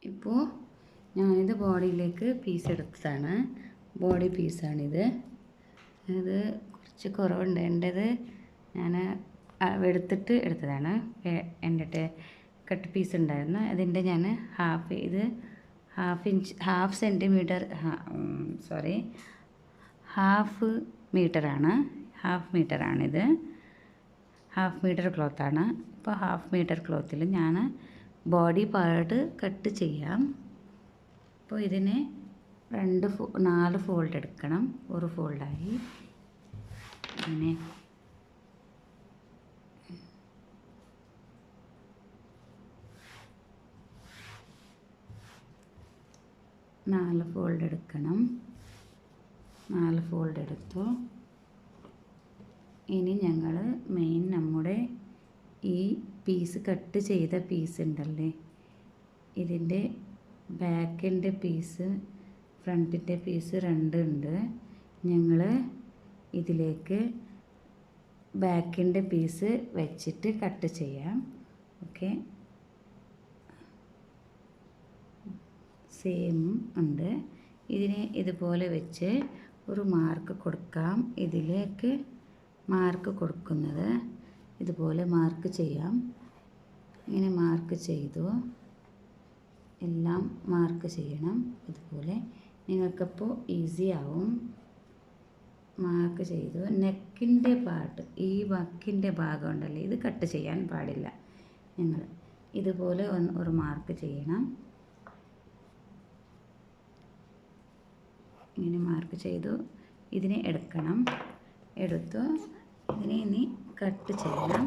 ഇപ്പോൾ ഞാനിത് ബോഡിയിലേക്ക് പീസ് എടുത്തതാണ്. ബോഡി പീസാണിത്. ഇത് കുറച്ച് കുറവുണ്ട്. എൻ്റേത് ഞാൻ എടുത്തിട്ട് എടുത്തതാണ്. എൻ്റെ കട്ട് പീസ് ഉണ്ടായിരുന്നു. അതിൻ്റെ ഞാൻ ഹാഫ് സെൻറ്റിമീറ്റർ ഹാഫ് മീറ്ററാണിത്. ഹാഫ് മീറ്റർ ക്ലോത്താണ്. ഇപ്പോൾ ഹാഫ് മീറ്റർ ക്ലോത്തിൽ ഞാൻ ബോഡി പാർട്ട് കട്ട് ചെയ്യാം. അപ്പോൾ ഇതിന് 4 ഫോൾഡ് എടുക്കണം. ഒരു ഫോൾഡായി ഇങ്ങനെ 4 ഫോൾഡ് എടുക്കണം. 4 ഫോൾഡ് എടുത്തു. ഇനി ഞങ്ങൾ നമ്മുടെ ഈ പീസ് കട്ട് ചെയ്ത പീസ് ഉണ്ടല്ലേ, ഇതിൻ്റെ ബാക്കിൻ്റെ പീസ് ഫ്രണ്ടിൻ്റെ പീസ് 2 ഉണ്ട്. ഞങ്ങൾ ഇതിലേക്ക് ബാക്കിൻ്റെ പീസ് വെച്ചിട്ട് കട്ട് ചെയ്യാം. ഓക്കെ, സെയിം ഉണ്ട്. ഇതിനെ ഇതുപോലെ വെച്ച് ഒരു മാർക്ക് കൊടുക്കാം. ഇതിലേക്ക് മാർക്ക് കൊടുക്കുന്നത് ഇതുപോലെ മാർക്ക് ചെയ്യാം. ഇങ്ങനെ മാർക്ക് ചെയ്തു. എല്ലാം മാർക്ക് ചെയ്യണം ഇതുപോലെ. നിങ്ങൾക്കപ്പോൾ ഈസി ആവും. മാർക്ക് ചെയ്തു. നെക്കിൻ്റെ പാർട്ട്, ഈ വക്കിൻ്റെ ഭാഗം ഉണ്ടല്ലേ, ഇത് കട്ട് ചെയ്യാൻ പാടില്ല. നിങ്ങൾ ഇതുപോലെ ഒരു മാർക്ക് ചെയ്യണം. ഇങ്ങനെ മാർക്ക് ചെയ്തു. ഇതിനെ എടുക്കണം. എടുത്തു ഇതിനെ ഇനി കട്ട് ചെയ്യണം.